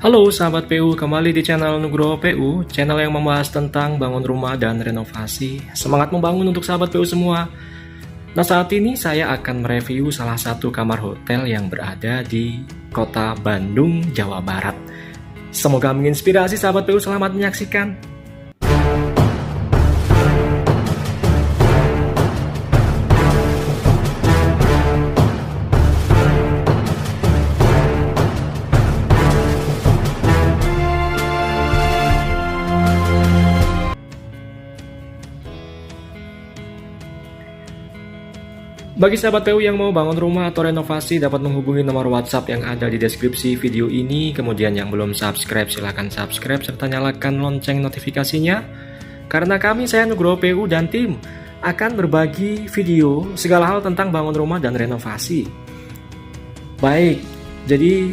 Halo sahabat PU, kembali di channel Nugroho PU, channel yang membahas tentang bangun rumah dan renovasi. Semangat membangun untuk sahabat PU semua. Nah, saat ini saya akan mereview salah satu kamar hotel yang berada di kota Bandung, Jawa Barat. Semoga menginspirasi sahabat PU, selamat menyaksikan. Bagi sahabat PU yang mau bangun rumah atau renovasi dapat menghubungi nomor WhatsApp yang ada di deskripsi video ini. Kemudian yang belum subscribe silahkan subscribe serta nyalakan lonceng notifikasinya. Karena saya Nugroho PU dan tim akan berbagi video segala hal tentang bangun rumah dan renovasi. Baik, jadi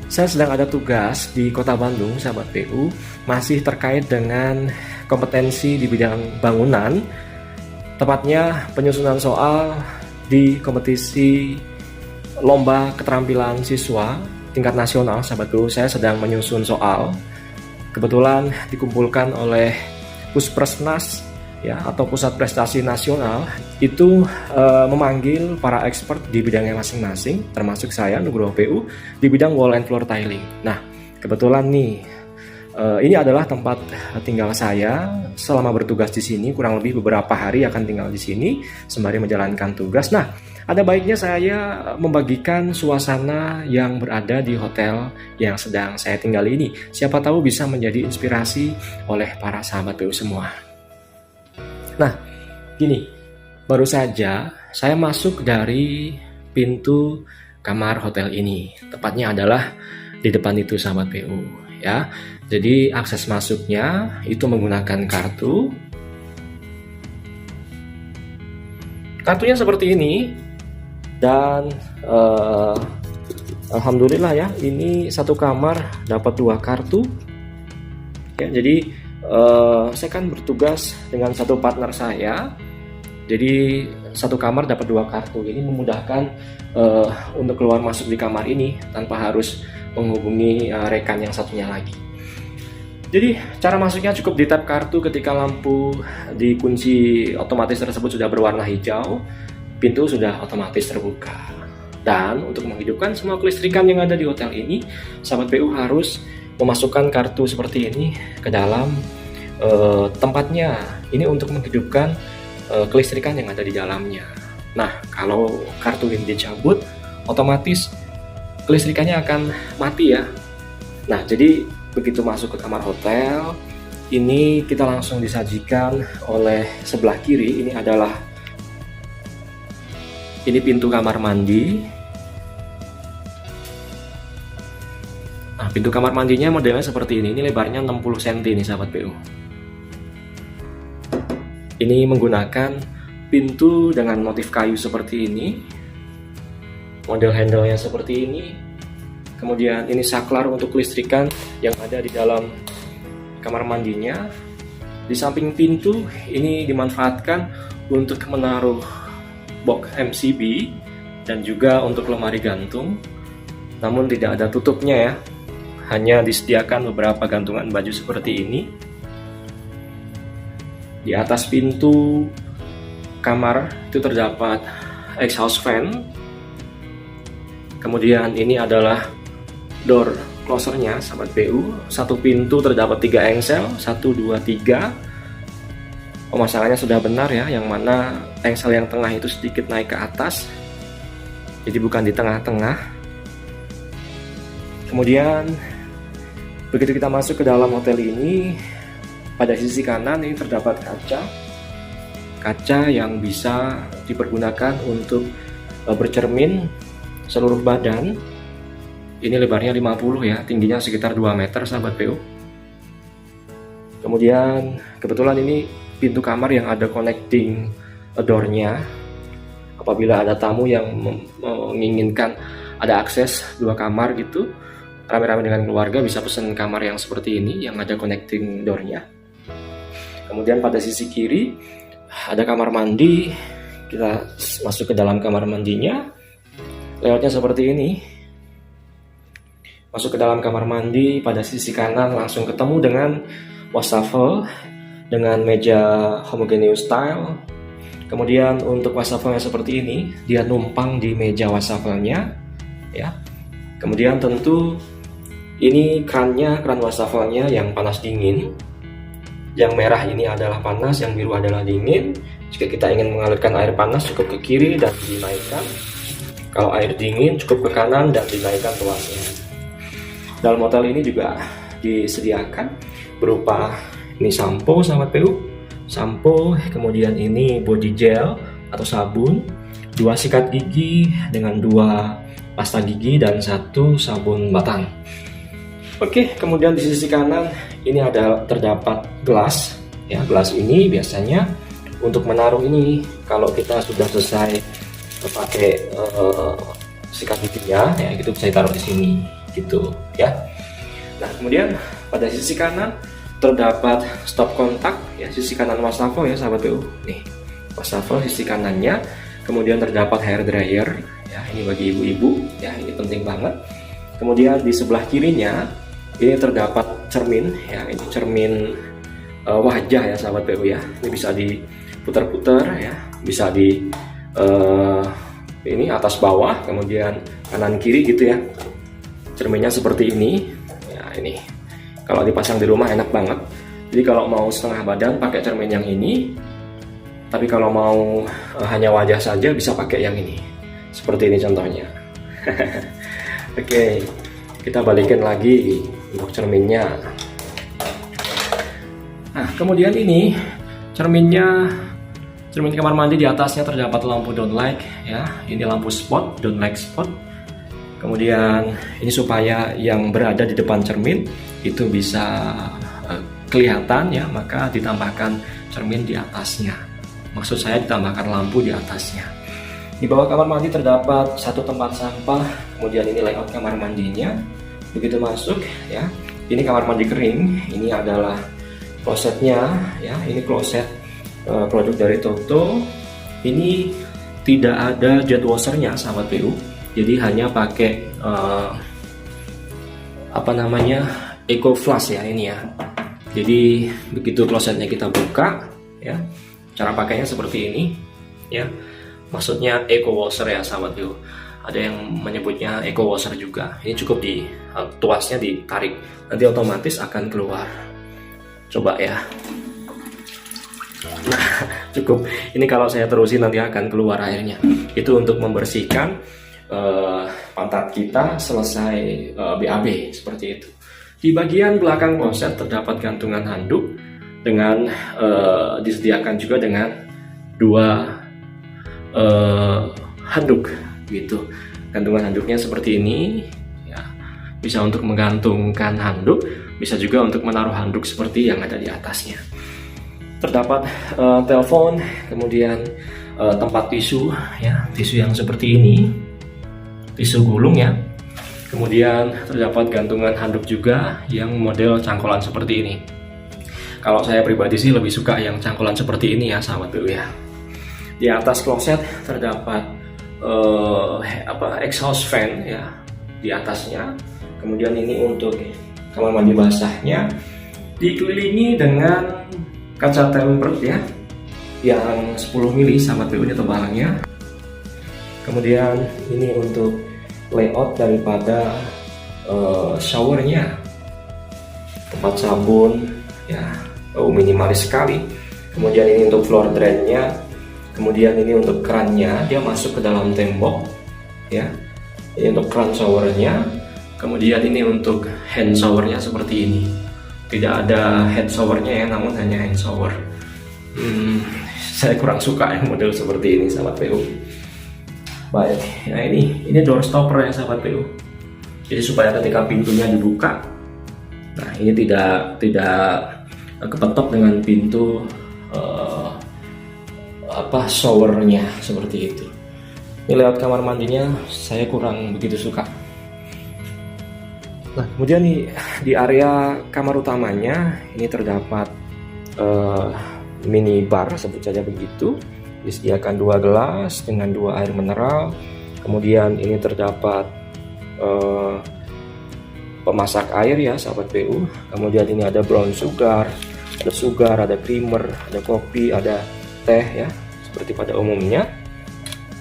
saya sedang ada tugas di kota Bandung sahabat PU, masih terkait dengan kompetensi di bidang bangunan, tepatnya penyusunan soal di kompetisi lomba keterampilan siswa tingkat nasional. Sahabat PU, saya sedang menyusun soal, kebetulan dikumpulkan oleh Puspresnas ya, atau Pusat Prestasi Nasional itu memanggil para expert di bidangnya masing-masing, termasuk saya Nugroho PU di bidang wall and floor tiling. Nah, kebetulan nih ini adalah tempat tinggal saya selama bertugas di sini, kurang lebih beberapa hari akan tinggal di sini sembari menjalankan tugas. Nah, ada baiknya saya membagikan suasana yang berada di hotel yang sedang saya tinggali ini. Siapa tahu bisa menjadi inspirasi oleh para sahabat PU semua. Nah, gini, baru saja saya masuk dari pintu kamar hotel ini. Tepatnya adalah di depan itu sahabat PU ya. Jadi akses masuknya itu menggunakan kartu. Kartunya seperti ini. Dan alhamdulillah ya, ini satu kamar dapat 2 kartu. Ya, jadi saya kan bertugas dengan satu partner saya. Jadi satu kamar dapat 2 kartu. Ini memudahkan untuk keluar masuk di kamar ini tanpa harus menghubungi rekan yang satunya lagi. Jadi cara masuknya cukup di tap kartu. Ketika lampu di kunci otomatis tersebut sudah berwarna hijau, pintu sudah otomatis terbuka. Dan untuk menghidupkan semua kelistrikan yang ada di hotel ini, sahabat PU harus memasukkan kartu seperti ini ke dalam tempatnya. Ini untuk menghidupkan kelistrikan yang ada di dalamnya. Nah, kalau kartu ini dicabut, otomatis kelistrikannya akan mati ya. Nah, jadi begitu masuk ke kamar hotel, ini kita langsung disajikan oleh sebelah kiri. Ini adalah pintu kamar mandi. Nah, pintu kamar mandinya modelnya seperti ini. Ini lebarnya 60 cm nih sahabat PU. Ini menggunakan pintu dengan motif kayu seperti ini. Model handle-nya seperti ini. Kemudian ini saklar untuk kelistrikan yang ada di dalam kamar mandinya. Di samping pintu ini dimanfaatkan untuk menaruh box MCB dan juga untuk lemari gantung. Namun tidak ada tutupnya ya. Hanya disediakan beberapa gantungan baju seperti ini. Di atas pintu kamar itu terdapat exhaust fan. Kemudian ini adalah door closernya sahabat PU. Satu pintu terdapat 3 engsel, 1, 2, 3. Pemasangannya sudah benar ya, yang mana engsel yang tengah itu sedikit naik ke atas, jadi bukan di tengah-tengah. Kemudian begitu kita masuk ke dalam hotel ini, pada sisi kanan ini terdapat kaca yang bisa dipergunakan untuk bercermin seluruh badan. Ini lebarnya 50 ya, tingginya sekitar 2 meter sahabat PU. Kemudian kebetulan ini pintu kamar yang ada connecting door-nya. Apabila ada tamu yang menginginkan ada akses 2 kamar gitu, rame-rame dengan keluarga bisa pesan kamar yang seperti ini yang ada connecting door-nya. Kemudian pada sisi kiri ada kamar mandi. Kita masuk ke dalam kamar mandinya. Layoutnya seperti ini. Masuk ke dalam kamar mandi, pada sisi kanan langsung ketemu dengan wastafel dengan meja homogeneous style. Kemudian untuk wastafelnya seperti ini, dia numpang di meja wastafelnya ya. Kemudian tentu ini kran wastafelnya yang panas dingin. Yang merah ini adalah panas, yang biru adalah dingin. Jika kita ingin mengalirkan air panas cukup ke kiri dan dinaikkan. Kalau air dingin cukup ke kanan dan dinaikkan tuasnya. Dalam hotel ini juga disediakan berupa ini sampo sahabat PU, sampo, kemudian ini body gel atau sabun, 2 sikat gigi dengan 2 pasta gigi dan 1 sabun batang. Oke, kemudian di sisi kanan ini terdapat gelas ya. Gelas ini biasanya untuk menaruh ini kalau kita sudah selesai pakai sikat giginya ya, gitu bisa ditaruh di sini gitu ya. Nah, kemudian pada sisi kanan terdapat stop kontak ya, sisi kanan wastafel ya sahabat PU. Nih, wastafel sisi kanannya. Kemudian terdapat hair dryer ya, ini bagi ibu-ibu ya, ini penting banget. Kemudian di sebelah kirinya ini terdapat cermin ya, ini cermin wajah ya sahabat PU ya. Ini bisa diputar-putar ya, bisa di ini atas bawah, kemudian kanan kiri gitu ya. Cerminnya seperti ini ya, ini kalau dipasang di rumah enak banget. Jadi kalau mau setengah badan pakai cermin yang ini, tapi kalau mau hanya wajah saja bisa pakai yang ini. Seperti ini contohnya. Oke, kita balikin lagi untuk cerminnya. Nah, kemudian ini cermin kamar mandi, di atasnya terdapat lampu downlight ya. Ini lampu spot, downlight spot. Kemudian ini supaya yang berada di depan cermin itu bisa kelihatan ya, maka ditambahkan cermin di atasnya. Maksud saya ditambahkan lampu di atasnya. Di bawah kamar mandi terdapat 1 tempat sampah. Kemudian ini layout kamar mandinya. Begitu masuk ya, ini kamar mandi kering. Ini adalah klosetnya ya. Ini kloset produk dari Toto. Ini tidak ada jet washernya sahabat PU. Jadi hanya pakai Eco Flush ya ini ya. Jadi begitu klosetnya kita buka ya, cara pakainya seperti ini ya. Maksudnya Eco Washer ya sahabat PU. Ada yang menyebutnya Eco Washer juga. Ini cukup tuasnya ditarik, nanti otomatis akan keluar. Coba ya. Nah, cukup. Ini kalau saya terusin nanti akan keluar airnya. Itu untuk membersihkan pantat kita selesai BAB seperti itu. Di bagian belakang kloset terdapat gantungan handuk dengan disediakan juga dengan 2 handuk gitu. Gantungan handuknya seperti ini ya. Bisa untuk menggantungkan handuk, bisa juga untuk menaruh handuk seperti yang ada di atasnya. Terdapat telepon, kemudian tempat tisu ya, tisu yang seperti ini. Tisu gulung ya. Kemudian terdapat gantungan handuk juga yang model cangkolan seperti ini. Kalau saya pribadi sih lebih suka yang cangkolan seperti ini ya sahabat PU ya. Di atas kloset terdapat exhaust fan ya di atasnya. Kemudian ini untuk kamar mandi basahnya dikelilingi dengan kaca tempered ya, yang 10 mili sahabat PU ini tebalannya. Kemudian ini untuk layout daripada showernya, tempat sabun ya, minimalis sekali. Kemudian ini untuk floor drainnya. Kemudian ini untuk kerannya, dia masuk ke dalam tembok ya. Ini untuk keran showernya. Kemudian ini untuk hand showernya seperti ini. Tidak ada head showernya ya, namun hanya hand shower. Saya kurang suka yang model seperti ini sahabat PU. Baik, nah ini door stopper ya sahabat PU. Jadi supaya ketika pintunya dibuka, nah ini tidak kepentok dengan pintu showernya seperti itu. Ini layout kamar mandinya saya kurang begitu suka. Nah, kemudian di area kamar utamanya ini terdapat mini bar, sebut saja begitu. Disediakan 2 gelas dengan 2 air mineral. Kemudian ini terdapat pemasak air ya sahabat PU. Kemudian ini ada brown sugar, ada creamer, ada kopi, ada teh ya, seperti pada umumnya.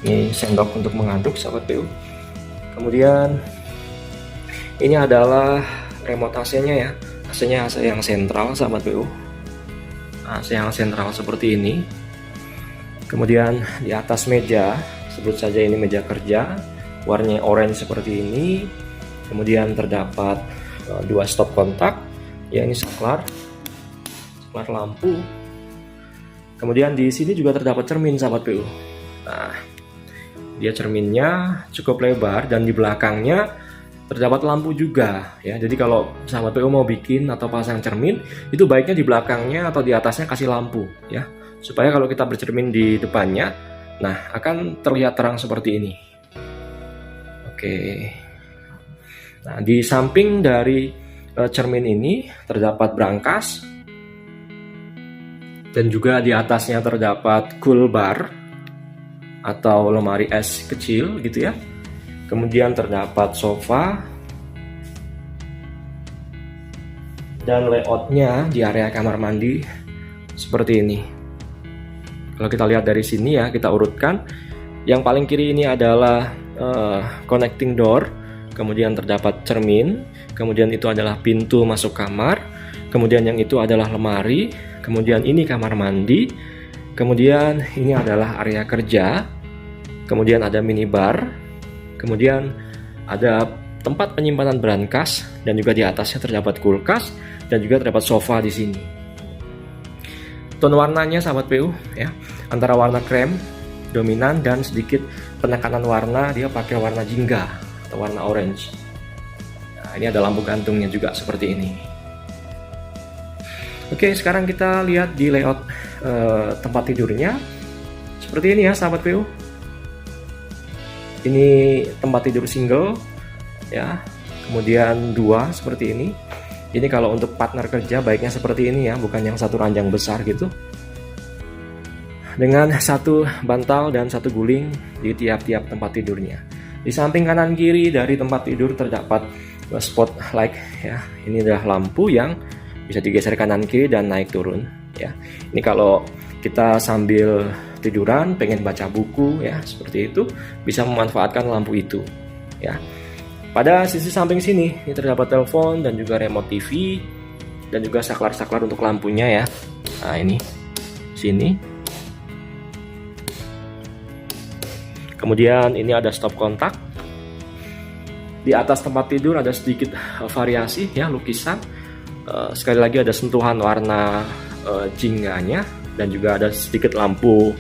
Ini sendok untuk mengaduk sahabat PU. Kemudian ini adalah remote AC-nya ya. AC-nya AC yang sentral sahabat PU. AC yang sentral seperti ini. Kemudian di atas meja, sebut saja ini meja kerja, warnanya orange seperti ini. Kemudian terdapat dua stop kontak, ya ini saklar lampu. Kemudian di sini juga terdapat cermin sahabat PU. Nah, dia cerminnya cukup lebar dan di belakangnya terdapat lampu juga ya. Jadi kalau sahabat PU mau bikin atau pasang cermin, itu baiknya di belakangnya atau di atasnya kasih lampu ya, supaya kalau kita bercermin di depannya, nah akan terlihat terang seperti ini. Oke. Nah, di samping dari cermin ini terdapat brankas dan juga di atasnya terdapat cool bar atau lemari es kecil gitu ya. Kemudian terdapat sofa dan layoutnya di area kamar mandi seperti ini. Kalau kita lihat dari sini ya, kita urutkan. Yang paling kiri ini adalah connecting door, kemudian terdapat cermin, kemudian itu adalah pintu masuk kamar, kemudian yang itu adalah lemari, kemudian ini kamar mandi, kemudian ini adalah area kerja, kemudian ada minibar, kemudian ada tempat penyimpanan brankas dan juga di atasnya terdapat kulkas dan juga terdapat sofa di sini. Tone warnanya sahabat PU ya, antara warna krem dominan dan sedikit penekanan warna, dia pakai warna jingga atau warna orange. Nah, ini ada lampu gantungnya juga seperti ini. Oke, sekarang kita lihat di layout tempat tidurnya. Seperti ini ya sahabat PU. Ini tempat tidur single ya, kemudian dua seperti ini. Ini kalau untuk partner kerja baiknya seperti ini ya, bukan yang satu ranjang besar gitu. Dengan satu bantal dan satu guling di tiap-tiap tempat tidurnya. Di samping kanan kiri dari tempat tidur terdapat spotlight ya. Ini adalah lampu yang bisa digeser kanan kiri dan naik turun ya. Ini kalau kita sambil tiduran pengen baca buku ya, seperti itu bisa memanfaatkan lampu itu ya. Pada sisi samping sini ini terdapat telepon dan juga remote TV dan juga saklar-saklar untuk lampunya ya. Nah, ini sini. Kemudian ini ada stop kontak. Di atas tempat tidur ada sedikit variasi ya, lukisan. Sekali lagi ada sentuhan warna jingganya dan juga ada sedikit lampu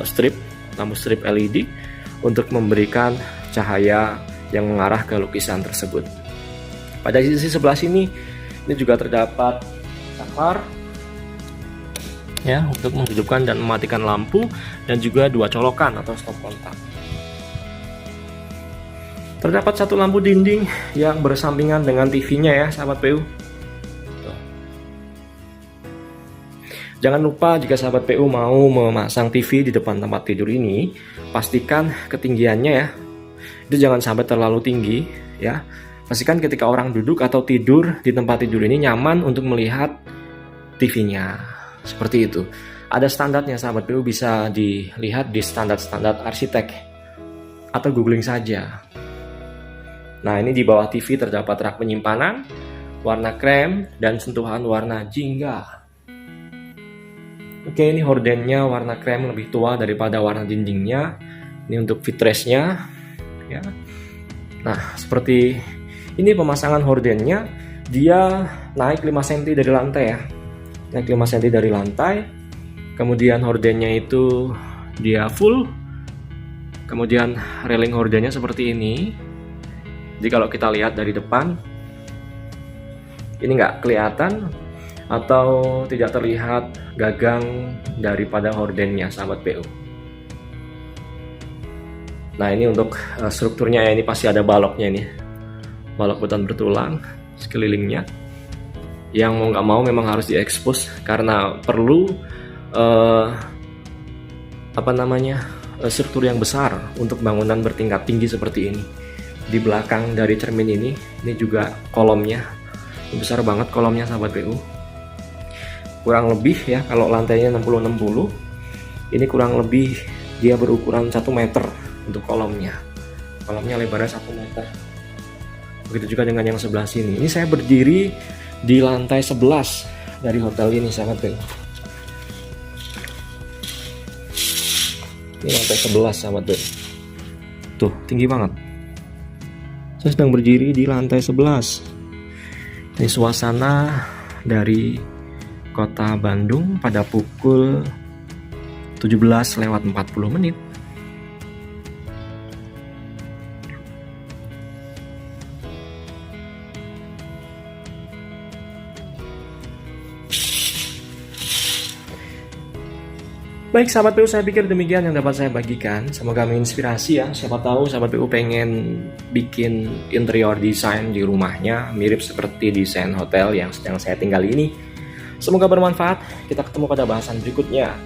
strip LED untuk memberikan cahaya yang mengarah ke lukisan tersebut. Pada sisi sebelah sini ini juga terdapat saklar ya, untuk menghidupkan dan mematikan lampu dan juga dua colokan atau stop kontak. Terdapat satu lampu dinding yang bersampingan dengan TV-nya ya sahabat PU. Jangan lupa jika sahabat PU mau memasang TV di depan tempat tidur ini, pastikan ketinggiannya ya, itu jangan sampai terlalu tinggi ya. Pastikan ketika orang duduk atau tidur di tempat tidur ini nyaman untuk melihat TV-nya. Seperti itu. Ada standarnya sahabat PU, bisa dilihat di standar-standar arsitek atau googling saja. Nah, ini di bawah TV terdapat rak penyimpanan warna krem dan sentuhan warna jingga. Oke, ini hordennya warna krem lebih tua daripada warna dindingnya. Ini untuk footrest-nya ya. Nah, seperti ini pemasangan hordennya, dia naik 5 cm dari lantai ya. Naik 5 cm dari lantai. Kemudian hordennya itu dia full. Kemudian railing hordennya seperti ini. Jadi kalau kita lihat dari depan, ini nggak kelihatan atau tidak terlihat gagang daripada hordennya sahabat PU. Nah, ini untuk strukturnya ya, ini pasti ada baloknya ini, balok beton bertulang sekelilingnya, yang mau nggak mau memang harus diekspos karena perlu struktur yang besar untuk bangunan bertingkat tinggi seperti ini. di belakang dari cermin ini juga kolomnya. Besar banget kolomnya sahabat PU. Kurang lebih ya, kalau lantainya 60-60, ini kurang lebih dia berukuran 1 meter untuk kolomnya. Kolomnya lebarnya 1 meter. Begitu juga dengan yang sebelah sini. Ini saya berdiri di lantai 11 dari hotel ini sahabat PU. Ini lantai 11 sahabat PU. Tuh, tinggi banget. Saya sedang berdiri di lantai 11. Ini suasana dari kota Bandung pada pukul 17:40. Baik sahabat PU, saya pikir demikian yang dapat saya bagikan. Semoga menginspirasi ya. Siapa tahu sahabat PU pengen bikin interior design di rumahnya mirip seperti desain hotel yang sedang saya tinggali ini. Semoga bermanfaat. Kita ketemu pada bahasan berikutnya.